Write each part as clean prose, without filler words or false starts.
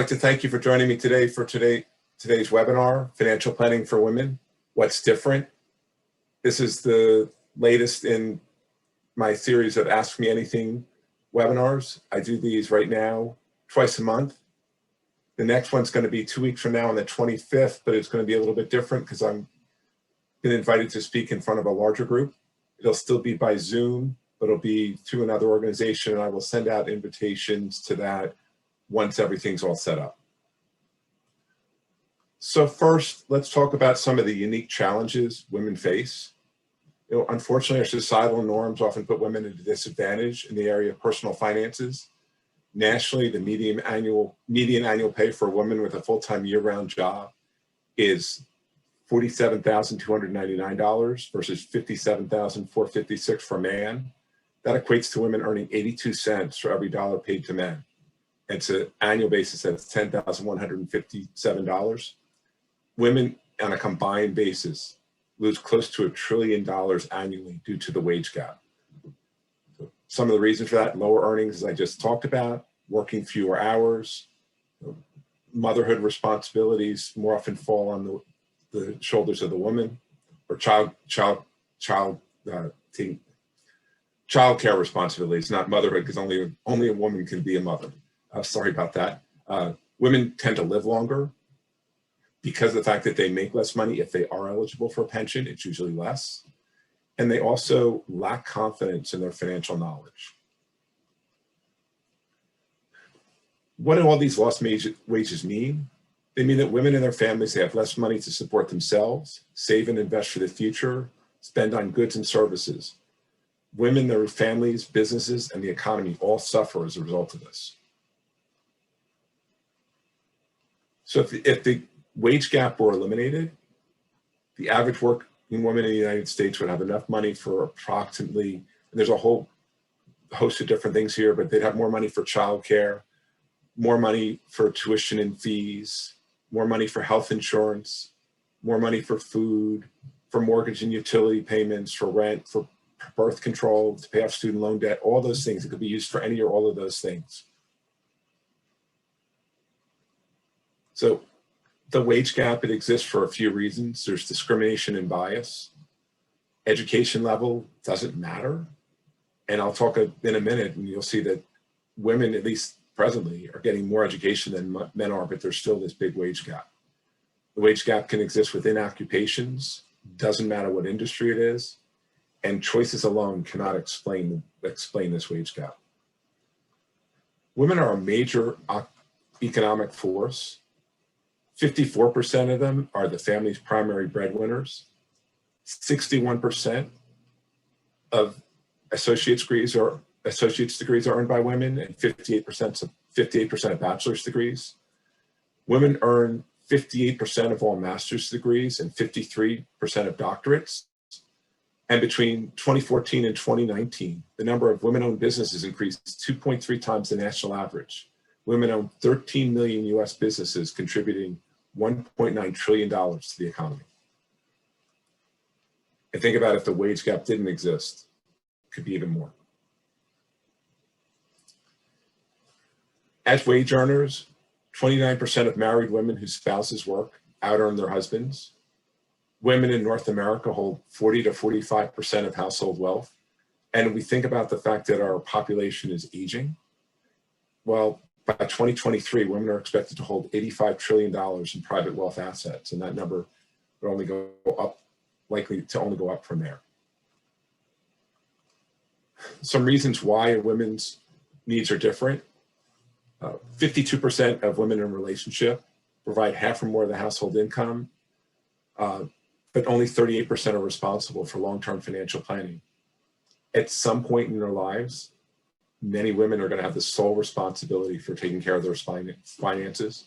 I'd like to thank you for joining me today for today's webinar, Financial Planning for Women, What's Different? This is the latest in my series of Ask Me Anything webinars. I do these right now twice a month. The next one's going to be 2 weeks from now on the 25th, but it's going to be a little bit different because I'm been invited to speak in front of a larger group. It'll still be by Zoom, but it'll be through another organization, and I will send out invitations to that once everything's all set up. So first, let's talk about some of the unique challenges women face. Unfortunately, our societal norms often put women at a disadvantage in the area of personal finances. Nationally, the median annual pay for a woman with a full-time year-round job is $47,299 versus $57,456 for a man. That equates to women earning 82 cents for every dollar paid to men. It's an annual basis, that's $10,157. Women on a combined basis lose close to $1 trillion annually due to the wage gap. So some of the reasons for that: lower earnings, as I just talked about, working fewer hours, motherhood responsibilities more often fall on the shoulders of the woman, or child care responsibilities, not motherhood, because only a woman can be a mother. Sorry about that. Women tend to live longer because of the fact that they make less money. If they are eligible for a pension, it's usually less. And they also lack confidence in their financial knowledge. What do all these lost wages mean? They mean that women and their families, they have less money to support themselves, save and invest for the future, spend on goods and services. Women, their families, businesses, and the economy all suffer as a result of this. So if the wage gap were eliminated, the average working woman in the United States would have enough money for approximately, and there's a whole host of different things here, but they'd have more money for childcare, more money for tuition and fees, more money for health insurance, more money for food, for mortgage and utility payments, for rent, for birth control, to pay off student loan debt, all those things. It could be used for any or all of those things. So the wage gap, it exists for a few reasons. There's discrimination and bias. Education level doesn't matter. And I'll talk in a minute, and you'll see that women, at least presently, are getting more education than men are, but there's still this big wage gap. The wage gap can exist within occupations, doesn't matter what industry it is, and choices alone cannot explain this wage gap. Women are a major economic force. 54% of them are the family's primary breadwinners. 61% of associate's degrees are earned by women, and 58% of bachelor's degrees. Women earn 58% of all master's degrees and 53% of doctorates. And between 2014 and 2019, the number of women-owned businesses increased 2.3 times the national average. Women own 13 million US businesses, contributing $1.9 trillion to the economy. And think about if the wage gap didn't exist, it could be even more. As wage earners, 29% of married women whose spouses work out-earn their husbands. Women in North America hold 40 to 45% of household wealth. And we think about the fact that our population is aging. Well, by 2023, women are expected to hold $85 trillion in private wealth assets, and that number would only go up, likely to only go up from there. Some reasons why women's needs are different. 52% of women in a relationship provide half or more of the household income, but only 38% are responsible for long-term financial planning. At some point in their lives, many women are going to have the sole responsibility for taking care of their finances.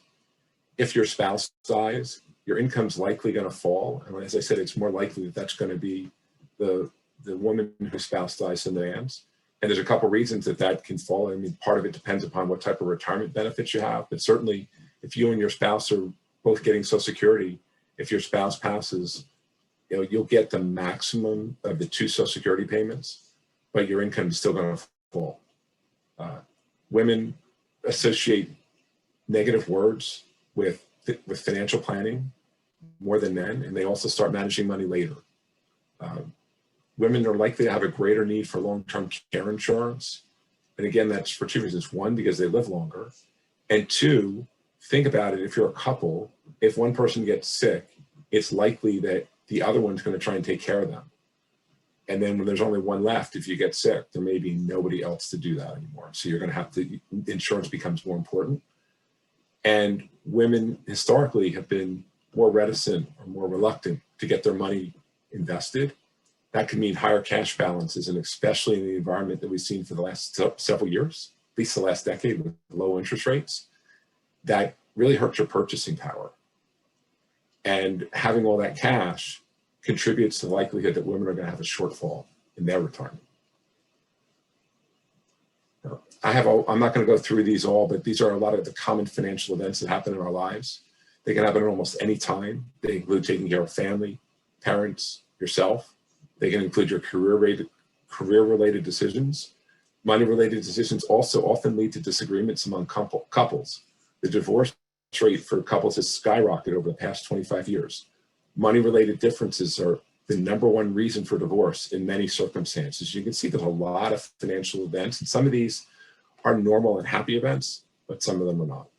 If your spouse dies, your income's likely going to fall. And as I said, it's more likely that that's going to be the woman whose spouse dies than the man's. And there's a couple reasons that can fall. I mean, part of it depends upon what type of retirement benefits you have, but certainly if you and your spouse are both getting Social Security, if your spouse passes, you'll get the maximum of the 2 Social Security payments, but your income is still going to fall. Women associate negative words with financial planning more than men, and they also start managing money later. Women are likely to have a greater need for long-term care insurance. And again, that's for two reasons. One, because they live longer. And two, think about it, if you're a couple, if one person gets sick, it's likely that the other one's going to try and take care of them. And then when there's only one left, if you get sick, there may be nobody else to do that anymore. So you're going to have to, insurance becomes more important. And women historically have been more reticent or more reluctant to get their money invested. That could mean higher cash balances, and especially in the environment that we've seen for the last several years, at least the last decade with low interest rates, that really hurts your purchasing power. And having all that cash contributes to the likelihood that women are going to have a shortfall in their retirement. I'm not going to go through these all, but these are a lot of the common financial events that happen in our lives. They can happen at almost any time. They include taking care of family, parents, yourself. They can include your career-related decisions. Money-related decisions also often lead to disagreements among couples. The divorce rate for couples has skyrocketed over the past 25 years. Money-related differences are the #1 reason for divorce in many circumstances. You can see there's a lot of financial events, and some of these are normal and happy events, but some of them are not.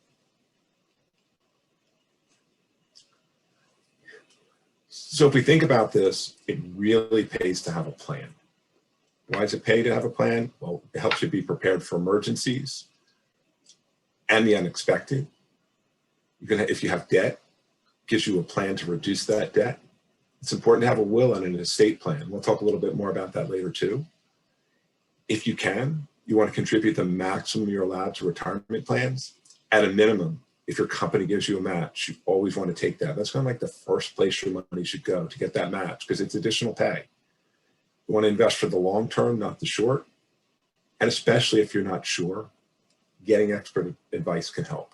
So if we think about this, it really pays to have a plan. Why does it pay to have a plan? Well, it helps you be prepared for emergencies and the unexpected. If you have debt, it gives you a plan to reduce that debt. It's important to have a will and an estate plan. We'll talk a little bit more about that later too. If you can, you want to contribute the maximum you're allowed to retirement plans. At a minimum, if your company gives you a match, you always want to take that. That's kind of like the first place your money should go, to get that match, because it's additional pay. You want to invest for the long term, not the short. And especially if you're not sure, getting expert advice can help.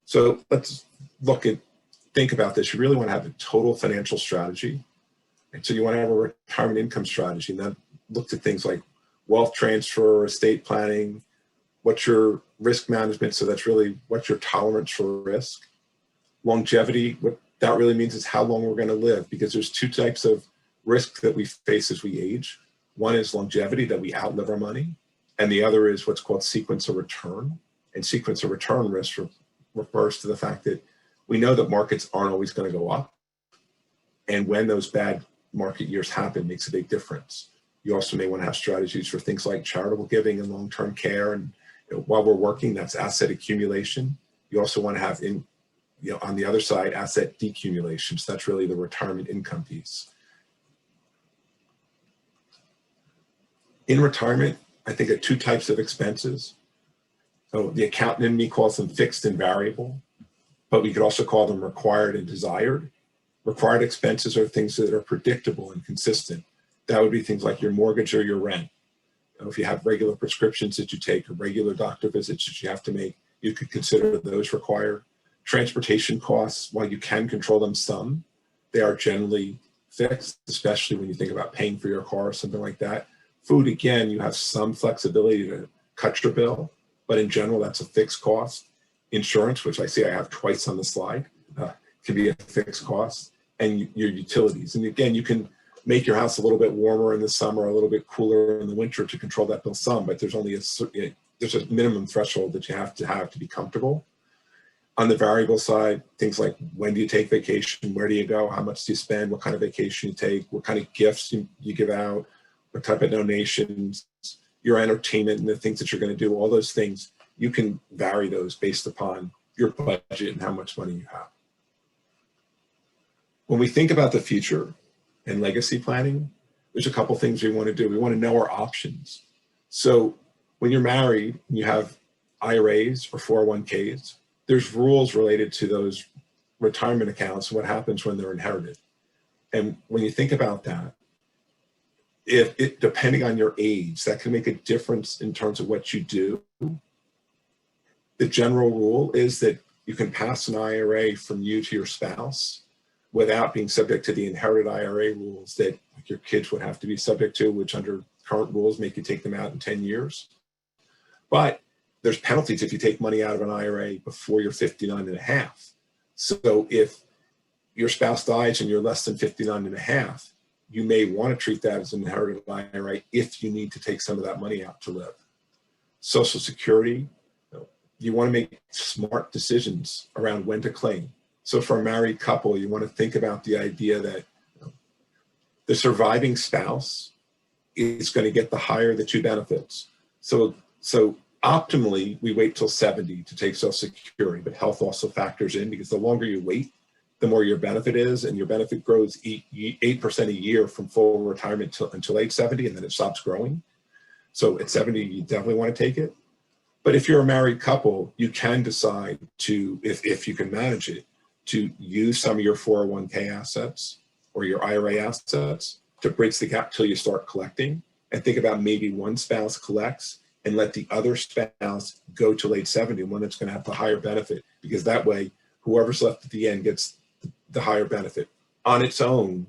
So let's think about this. You really want to have a total financial strategy. And so you want to have a retirement income strategy, and that looks at things like wealth transfer, estate planning, what's your risk management. So that's really what's your tolerance for risk. Longevity, what that really means is how long we're going to live, because there's two types of risk that we face as we age. One is longevity, that we outlive our money. And the other is what's called sequence of return. And sequence of return risk refers to the fact that we know that markets aren't always going to go up. And when those bad market years happen, makes a big difference. You also may want to have strategies for things like charitable giving and long-term care. And while we're working, that's asset accumulation. You also want to have, on the other side, asset decumulation. So that's really the retirement income piece. In retirement, I think of two types of expenses. So the accountant in me calls them fixed and variable, but we could also call them required and desired. Required expenses are things that are predictable and consistent. That would be things like your mortgage or your rent. If you have regular prescriptions that you take or regular doctor visits that you have to make, you could consider those required. Transportation costs, while you can control them some, they are generally fixed, especially when you think about paying for your car or something like that. Food, again, you have some flexibility to cut your bill, but in general, that's a fixed cost. Insurance, which I see I have twice on the slide, can be a fixed cost, and your utilities. And again, you can make your house a little bit warmer in the summer, a little bit cooler in the winter to control that bill some, but there's only there's a minimum threshold that you have to be comfortable. On the variable side, things like when do you take vacation, where do you go, how much do you spend, what kind of vacation you take, what kind of gifts you give out, what type of donations, your entertainment and the things that you're going to do, all those things, you can vary those based upon your budget and how much money you have. When we think about the future and legacy planning, there's a couple things we want to do. We want to know our options. So when you're married and you have IRAs or 401ks, there's rules related to those retirement accounts, what happens when they're inherited. And when you think about that, depending on your age, that can make a difference in terms of what you do. The general rule is that you can pass an IRA from you to your spouse without being subject to the inherited IRA rules that your kids would have to be subject to, which under current rules make you take them out in 10 years. But there's penalties if you take money out of an IRA before you're 59 and a half. So if your spouse dies and you're less than 59 and a half, you may want to treat that as an inherited IRA if you need to take some of that money out to live. Social Security, you want to make smart decisions around when to claim. So for a married couple, you want to think about the idea that the surviving spouse is going to get the higher of the two benefits. So optimally, we wait till 70 to take Social Security, but health also factors in, because the longer you wait, the more your benefit is, and your benefit grows 8% a year from full retirement until age 70, and then it stops growing. So at 70, you definitely want to take it. But if you're a married couple, you can decide to, if you can manage it, to use some of your 401k assets or your IRA assets to bridge the gap till you start collecting, and think about maybe one spouse collects and let the other spouse go till age 70, one that's going to have the higher benefit, because that way, whoever's left at the end gets the higher benefit. On its own,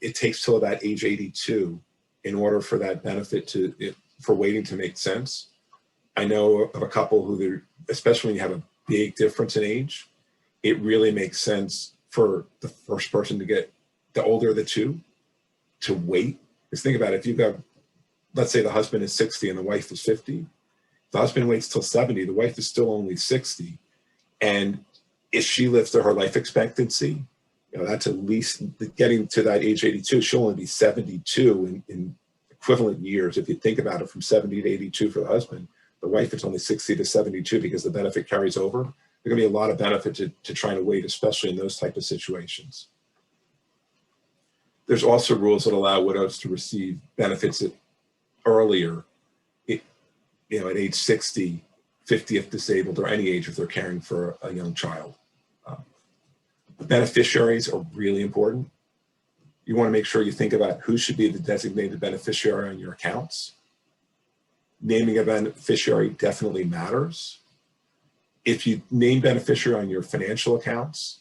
it takes till about age 82 in order for that benefit for waiting to make sense. I know of a couple who, especially when you have a big difference in age, it really makes sense for the first person to get, the older of the two, to wait. Because think about it, if you've got, let's say the husband is 60 and the wife is 50, the husband waits till 70, the wife is still only 60. And if she lives to her life expectancy, that's at least getting to that age 82, she'll only be 72 in equivalent years. If you think about it, from 70 to 82 for the husband, the wife is only 60 to 72 because the benefit carries over. There's going to be a lot of benefit to trying to wait, especially in those type of situations. There's also rules that allow widows to receive benefits earlier, at age 60, 50 if disabled, or any age if they're caring for a young child. Beneficiaries are really important. You want to make sure you think about who should be the designated beneficiary on your accounts. Naming a beneficiary definitely matters. If you name beneficiary on your financial accounts,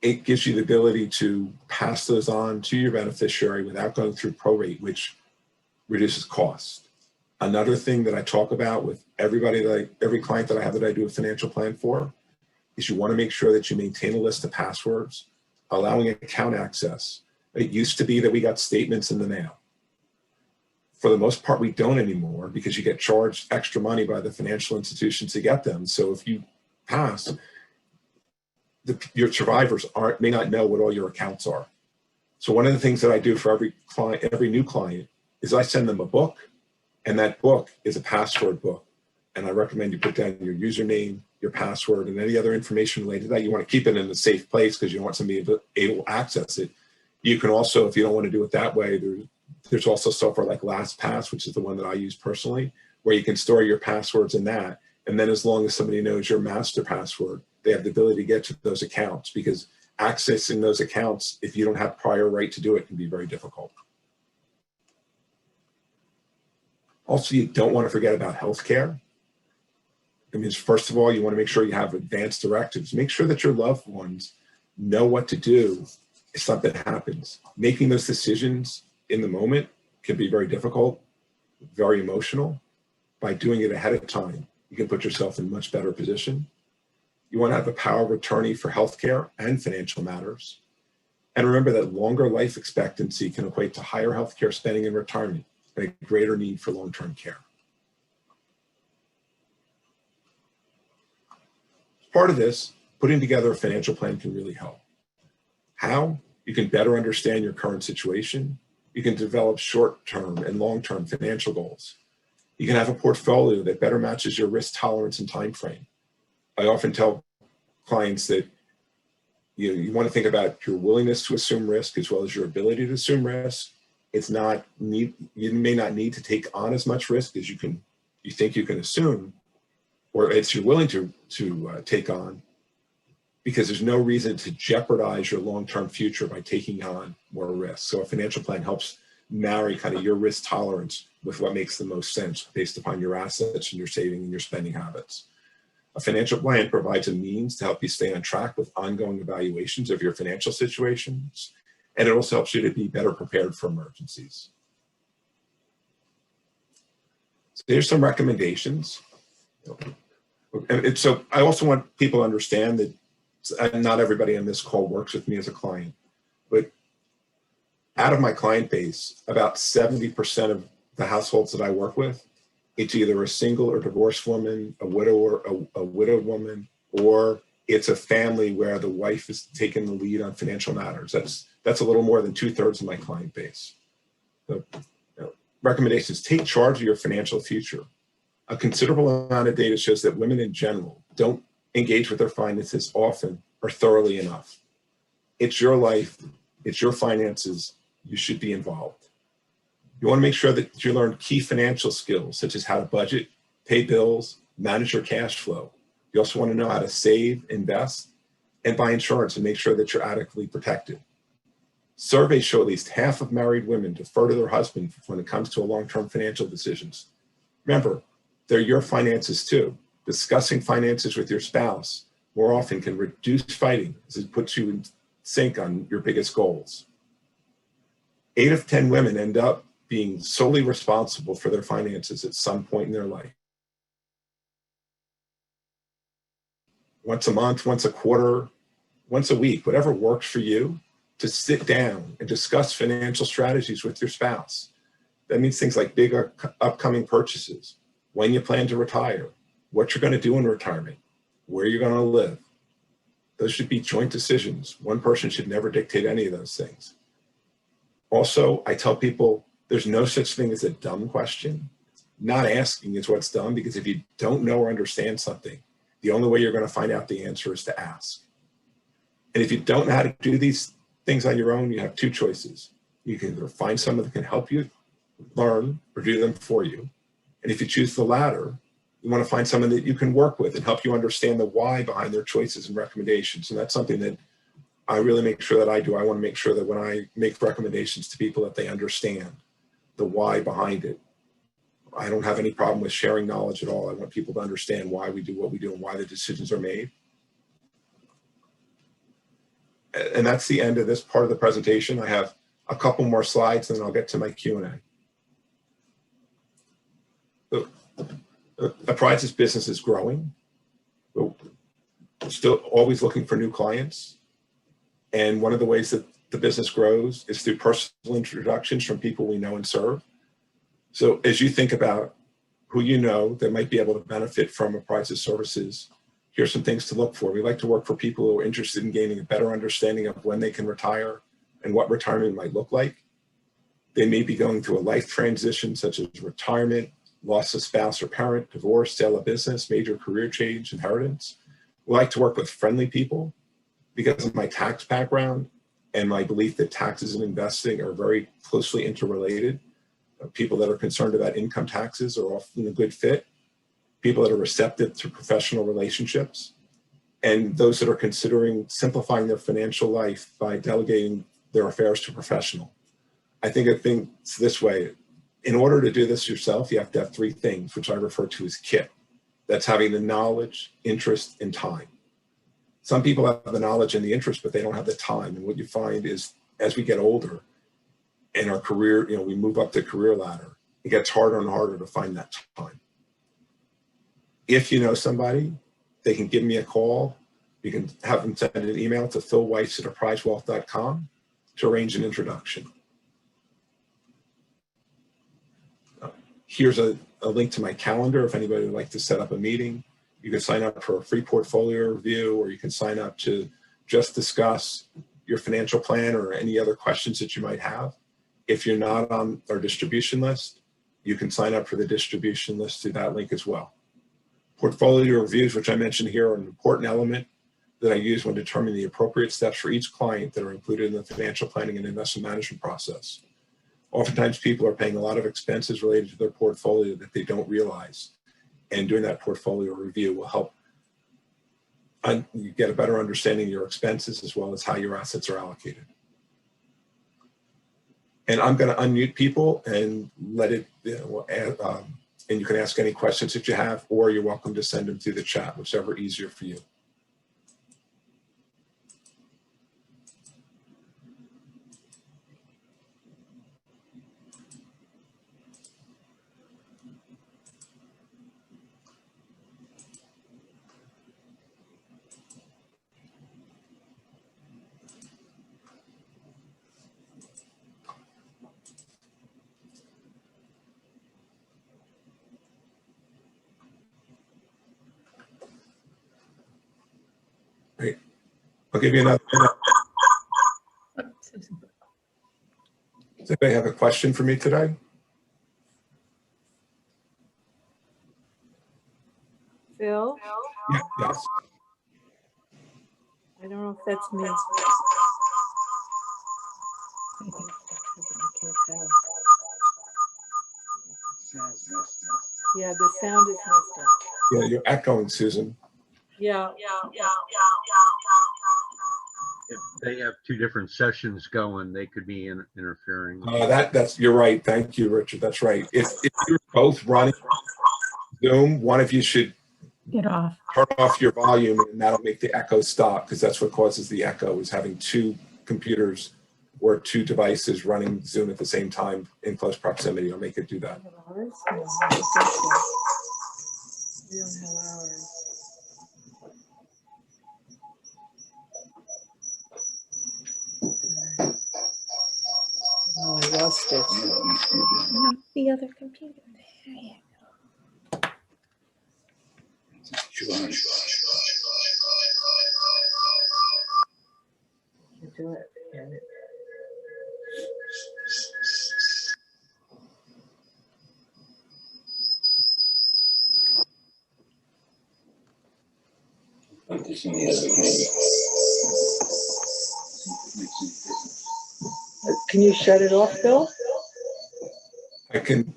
it gives you the ability to pass those on to your beneficiary without going through probate, which reduces cost. Another thing that I talk about with every client that I have that I do a financial plan for, is you want to make sure that you maintain a list of passwords, allowing account access. It used to be that we got statements in the mail. For the most part, we don't anymore, because you get charged extra money by the financial institutions to get them. So if you pass, your survivors may not know what all your accounts are. So one of the things that I do for every client, every new client, is I send them a book, and that book is a password book. And I recommend you put down your username, your password, and any other information related to that. You want to keep it in a safe place because you don't want somebody able to access it. You can also, if you don't want to do it that way, there's also software like LastPass, which is the one that I use personally, where you can store your passwords in that. And then as long as somebody knows your master password, they have the ability to get to those accounts, because accessing those accounts, if you don't have prior right to do it, can be very difficult. Also, you don't want to forget about healthcare. It means, first of all, you want to make sure you have advanced directives. Make sure that your loved ones know what to do if something happens. Making those decisions in the moment can be very difficult, very emotional. By doing it ahead of time, you can put yourself in a much better position. You want to have a power of attorney for healthcare and financial matters. And remember that longer life expectancy can equate to higher healthcare spending in retirement and a greater need for long-term care. Part of this, putting together a financial plan can really help. How? You can better understand your current situation. You can develop short-term and long-term financial goals. You can have a portfolio that better matches your risk tolerance and time frame. I often tell clients that you want to think about your willingness to assume risk as well as your ability to assume risk. You may not need to take on as much risk as you think you can assume, or it's you're willing to take on, because there's no reason to jeopardize your long-term future by taking on more risk. So a financial plan helps marry kind of your risk tolerance with what makes the most sense based upon your assets and your saving and your spending habits. A financial plan provides a means to help you stay on track with ongoing evaluations of your financial situations, and it also helps you to be better prepared for emergencies. So here's some recommendations. And so I also want people to understand that not everybody on this call works with me as a client, but out of my client base, about 70% of the households that I work with, it's either a single or divorced woman, a widow or a widowed woman, or it's a family where the wife is taking the lead on financial matters. That's a little more than 2/3 of my client base. So, recommendations: take charge of your financial future. A considerable amount of data shows that women in general don't engage with their finances often or thoroughly enough. It's your life, it's your finances, you should be involved. You want to make sure that you learn key financial skills, such as how to budget, pay bills, manage your cash flow. You also want to know how to save, invest, and buy insurance and make sure that you're adequately protected. Surveys show at least half of married women defer to their husband when it comes to long-term financial decisions. Remember, they're your finances too. Discussing finances with your spouse more often can reduce fighting as it puts you in sync on your biggest goals. 8 of 10 women end up being solely responsible for their finances at some point in their life. Once a month, once a quarter, once a week, whatever works for you, to sit down and discuss financial strategies with your spouse. That means things like big upcoming purchases, when you plan to retire, what you're going to do in retirement, where you're going to live. Those should be joint decisions. One person should never dictate any of those things. Also, I tell people there's no such thing as a dumb question. Not asking is what's dumb, because if you don't know or understand something, the only way you're going to find out the answer is to ask. And if you don't know how to do these things on your own, you have 2 choices. You can either find someone that can help you learn or do them for you. And if you choose the latter, you want to find someone that you can work with and help you understand the why behind their choices and recommendations. And that's something that I really make sure that I do. I want to make sure that when I make recommendations to people that they understand the why behind it. I don't have any problem with sharing knowledge at all. I want people to understand why we do what we do and why the decisions are made. And that's the end of this part of the presentation. I have a couple more slides and then I'll get to my Q&A. Appris's business is growing. We're still always looking for new clients. And one of the ways that the business grows is through personal introductions from people we know and serve. So as you think about who you know that might be able to benefit from Appris's services, here's some things to look for. We like to work for people who are interested in gaining a better understanding of when they can retire and what retirement might look like. They may be going through a life transition, such as retirement, loss of spouse or parent, divorce, sale of business, major career change, inheritance. We like to work with friendly people because of my tax background and my belief that taxes and investing are very closely interrelated. People that are concerned about income taxes are often a good fit. People that are receptive to professional relationships, and those that are considering simplifying their financial life by delegating their affairs to a professional. I think of things this way. In order to do this yourself, you have to have 3 things, which I refer to as KIT. That's having the knowledge, interest, and time. Some people have the knowledge and the interest, but they don't have the time. And what you find is as we get older in our career, we move up the career ladder, it gets harder and harder to find that time. If you know somebody, they can give me a call. You can have them send an email to philweiss@appriswealth.com to arrange an introduction. Here's a link to my calendar if anybody would like to set up a meeting. You can sign up for a free portfolio review, or you can sign up to just discuss your financial plan or any other questions that you might have. If you're not on our distribution list, you can sign up for the distribution list through that link as well. Portfolio reviews, which I mentioned here, are an important element that I use when determining the appropriate steps for each client that are included in the financial planning and investment management process. Oftentimes people are paying a lot of expenses related to their portfolio that they don't realize. And doing that portfolio review will help you get a better understanding of your expenses as well as how your assets are allocated. And I'm going to unmute people and let it, and you can ask any questions that you have, or you're welcome to send them through the chat, whichever easier for you. I'll give you another minute. Does anybody have a question for me today? Phil? Yeah, yes. I don't know if that's me. I can't tell. Yeah, the sound is messed up. Yeah, you're echoing, Susan. Yeah. If they have two different sessions going, they could be interfering. That's you're right. Thank you, Richard. That's right. If you're both running Zoom, one of you should Get off. turn off your volume, and that'll make the echo stop, because that's what causes the echo, is having two computers or two devices running Zoom at the same time in close proximity. It'll make it do that. Ours? No, I don't think so. We don't have ours. Oh, I lost it. Not the other computer. There you Can't do it. Yeah. Can you shut it off, Phil? I can,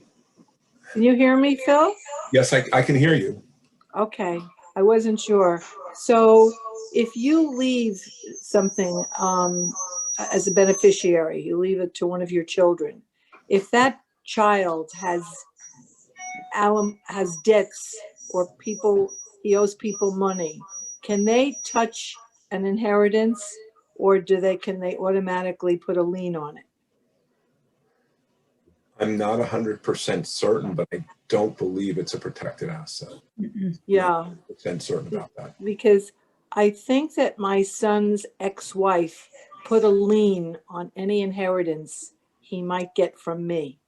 Can you hear me, Phil? yes, I can hear you. Okay, I wasn't sure. So if you leave something as a beneficiary, you leave it to one of your children. If that child has debts or he owes people money, can they touch an inheritance, or can they automatically put a lien on it? I'm not 100% certain, but I don't believe it's a protected asset. Yeah. 100% certain about that. Because I think that my son's ex-wife put a lien on any inheritance he might get from me.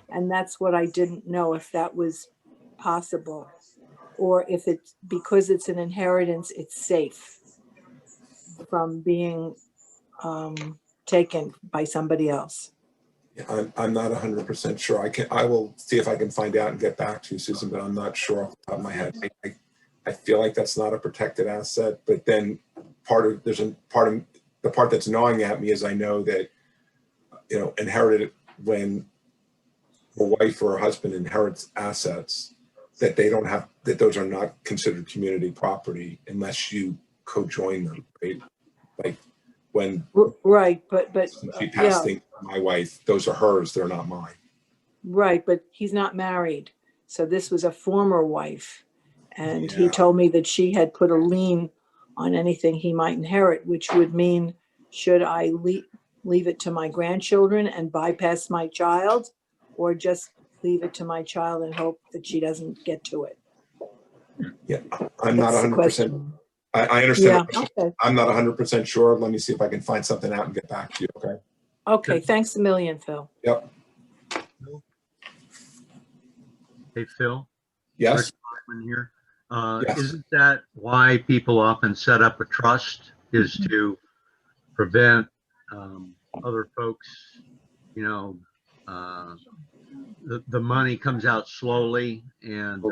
And that's what I didn't know, if that was possible, or if it's because it's an inheritance, it's safe from being taken by somebody else. Yeah, I'm not 100% sure. I will see if I can find out and get back to you, Susan, but I'm not sure off the top of my head. I feel like that's not a protected asset, but then the part that's gnawing at me is I know that, inherited, when a wife or a husband inherits assets, that those are not considered community property unless you co-join them, right? Like when Right, but she passed yeah, things to my wife, those are hers, they're not mine. right, but he's not married. So this was a former wife. And he Yeah. told me that she had put a lien on anything he might inherit, which would mean, should I leave it to my grandchildren and bypass my child, or just leave it to my child and hope that she doesn't get to it? Yeah, I'm not That's the 100%. question. I understand. Yeah, okay. I'm not 100% sure. Let me see if I can find something out and get back to you, okay? Okay, thanks a million, Phil. Yep. Hey, Phil, Yes. Rick Hartman here. Yes. Isn't that why people often set up a trust, is to prevent other folks, the money comes out slowly, and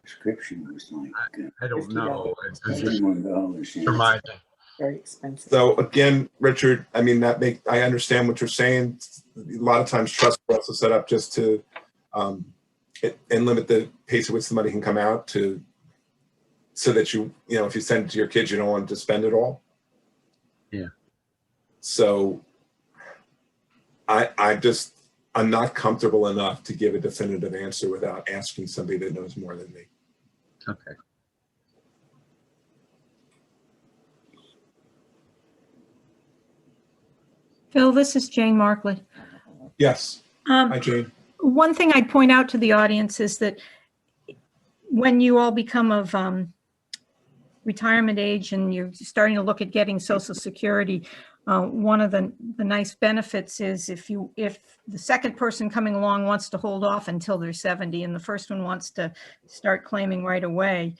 Prescription was like I don't know. I'm just $71. surmising. Very expensive. So again, Richard, I mean, I understand what you're saying. A lot of times trusts are also set up just to and limit the pace at which the money can come out, so that if you send it to your kids, you don't want to spend it all. Yeah. So I'm not comfortable enough to give a definitive answer without asking somebody that knows more than me. Okay. Phil, this is Jane Markley. Yes. Hi, Jane. One thing I'd point out to the audience is that when you all become of retirement age and you're starting to look at getting Social Security, one of the nice benefits is if the second person coming along wants to hold off until they're 70 and the first one wants to start claiming right away,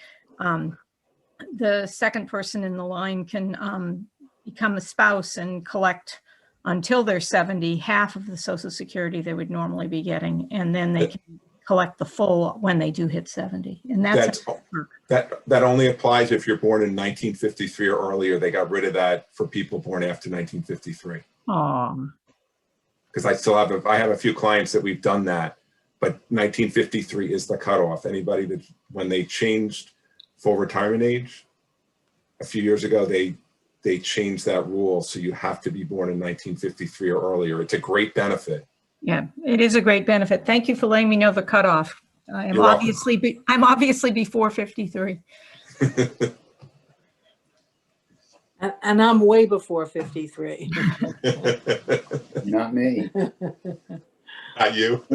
the second person in the line can become a spouse and collect until they're 70, half of the Social Security they would normally be getting, and then they can collect the full when they do hit 70. And that's That only applies if you're born in 1953 or earlier. They got rid of that for people born after 1953. Because I have a few clients that we've done that, but 1953 is the cutoff. Anybody that, when they changed full retirement age a few years ago, they changed that rule. So you have to be born in 1953 or earlier. It's a great benefit. Yeah, it is a great benefit. Thank you for letting me know the cutoff. I'm You're welcome. I'm obviously before 53. And I'm way before 53. Not me. Not you.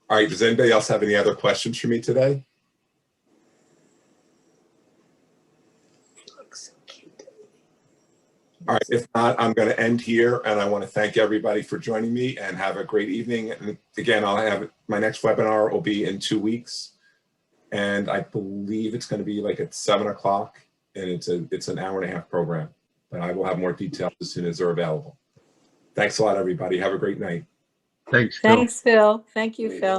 All right, does anybody else have any other questions for me today? All right, if not, I'm going to end here, and I want to thank everybody for joining me, and have a great evening. And again, I'll have my next webinar will be in 2 weeks, and I believe it's going to be like at 7 o'clock, and it's an hour-and-a-half program, but I will have more details as soon as they're available. Thanks a lot, everybody. Have a great night. Thanks, Phil. Thanks, Phil. Thank you, Phil.